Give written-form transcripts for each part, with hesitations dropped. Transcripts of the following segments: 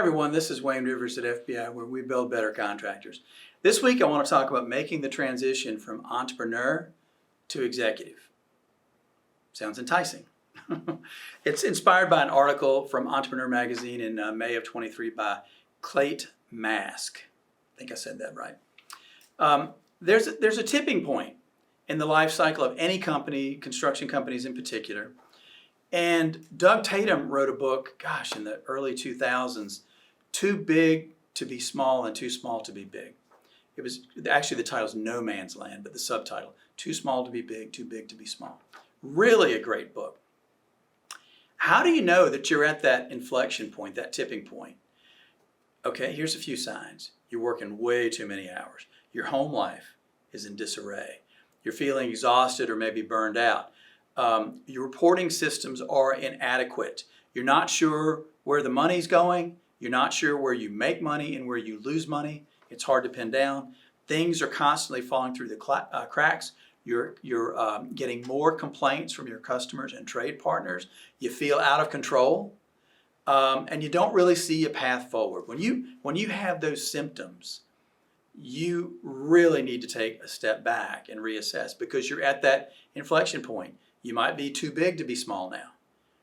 everyone, this is Wayne Rivers at FBI, where we build better contractors. This week I want to talk about making the transition from entrepreneur to executive. Sounds enticing. It's inspired by an article from Entrepreneur Magazine in May of 23 by Clayt Mask. I think I said that right. There's a tipping point in the life cycle of any company, construction companies in particular. And Doug Tatum wrote a book, in the early 2000s, Too Big to Be Small and Too Small to Be Big. It was actually, the title is No Man's Land, but the subtitle, Too Small to Be Big, Too Big to Be Small. Really a great book. How do you know that you're at that inflection point, that tipping point? Okay, here's a few signs. You're working way too many hours. Your home life is in disarray. You're feeling exhausted or maybe burned out. Your reporting systems are inadequate. You're not sure where the money's going. You're not sure where you make money and where you lose money. It's hard to pin down. Things are constantly falling through the cracks. You're getting more complaints from your customers and trade partners. You feel out of control, and you don't really see a path forward. When you have those symptoms, you really need to take a step back and reassess, because you're at that inflection point. You might be too big to be small now,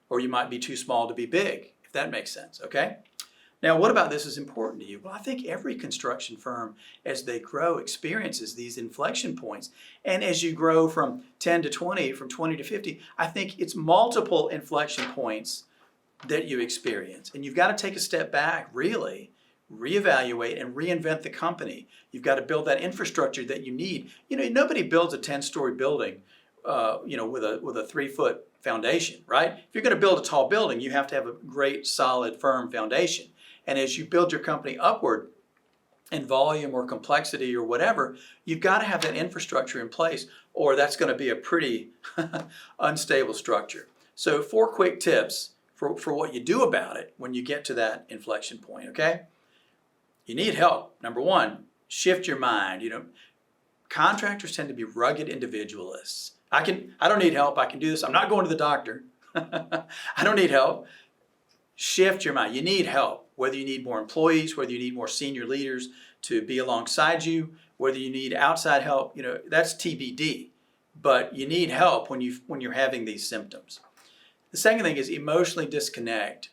or you might be too small to be big, if that makes sense, okay? Now, what about this is important to you? Well, I think every construction firm, as they grow, experiences these inflection points. And as you grow from 10 to 20, from 20 to 50, I think it's multiple inflection points that you experience. And you've got to take a step back, really, reevaluate and reinvent the company. You've got to build that infrastructure that you need. You know, nobody builds a 10-story building with a 3-foot foundation, right? If you're going to build a tall building, you have to have a great, solid, firm foundation. And as you build your company upward in volume or complexity or whatever, you've got to have that infrastructure in place, or that's going to be a pretty unstable structure. So 4 quick tips for what you do about it when you get to that inflection point, okay? You need help. Number 1, shift your mind. You know, contractors tend to be rugged individualists. I don't need help. I can do this. I'm not going to the doctor. I don't need help. Shift your mind. You need help. Whether you need more employees, whether you need more senior leaders to be alongside you, whether you need outside help, that's TBD. But you need help when you're having these symptoms. The second thing is emotionally disconnect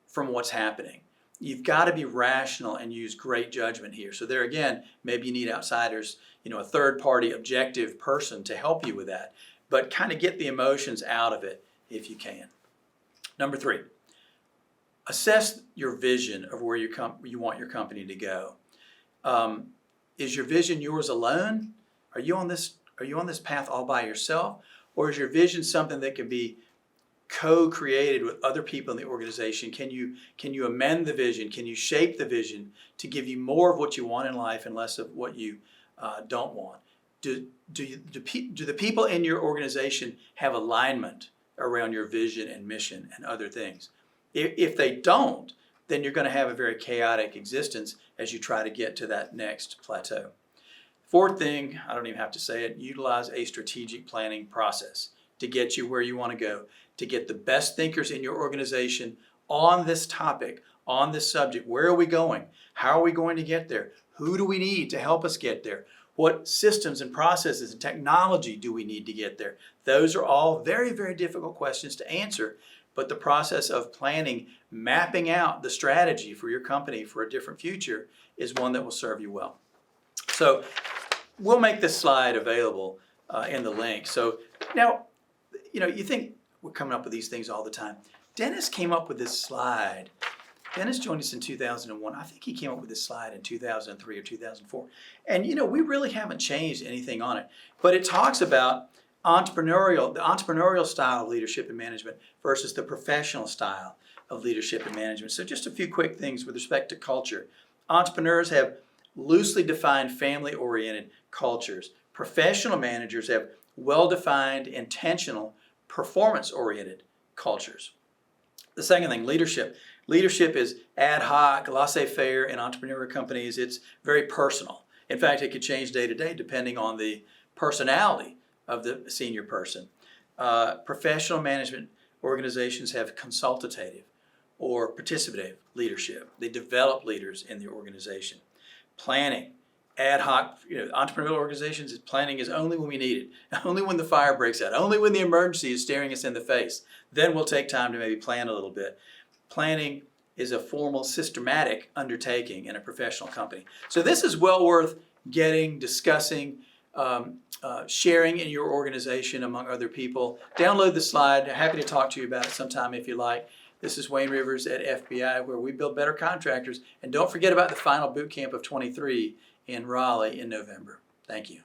from what's happening. You've got to be rational and use great judgment here. So there again, maybe you need outsiders, a third-party objective person to help you with that. But kind of get the emotions out of it if you can. Number 3, assess your vision of where you want your company to go. Is your vision yours alone? Are you on this path all by yourself? Or is your vision something that can be co-created with other people in the organization? Can you amend the vision? Can you shape the vision to give you more of what you want in life and less of what you don't want? Do the people in your organization have alignment around your vision and mission and other things? If they don't, then you're going to have a very chaotic existence as you try to get to that next plateau. 4th thing, I don't even have to say it, utilize a strategic planning process to get you where you want to go, to get the best thinkers in your organization on this topic, on this subject. Where are we going? How are we going to get there? Who do we need to help us get there? What systems and processes and technology do we need to get there? Those are all very, very difficult questions to answer, but the process of planning, mapping out the strategy for your company for a different future is one that will serve you well. So we'll make this slide available in the link. So now, you think we're coming up with these things all the time. Dennis came up with this slide. Dennis joined us in 2001. I think he came up with this slide in 2003 or 2004. And we really haven't changed anything on it. But it talks about the entrepreneurial style of leadership and management versus the professional style of leadership and management. So just a few quick things with respect to culture. Entrepreneurs have loosely defined family-oriented cultures. Professional managers have well-defined, intentional, performance-oriented cultures. The second thing, leadership. Leadership is ad hoc, laissez-faire in entrepreneurial companies. It's very personal. In fact, it could change day to day depending on the personality of the senior person. Professional management organizations have consultative or participative leadership. They develop leaders in the organization. Planning, ad hoc, entrepreneurial organizations, planning is only when we need it, only when the fire breaks out, only when the emergency is staring us in the face. Then we'll take time to maybe plan a little bit. Planning is a formal, systematic undertaking in a professional company. So this is well worth getting, discussing, sharing in your organization among other people. Download the slide. Happy to talk to you about it sometime if you like. This is Wayne Rivers at FBI, where we build better contractors. And don't forget about the final boot camp of 23 in Raleigh in November. Thank you.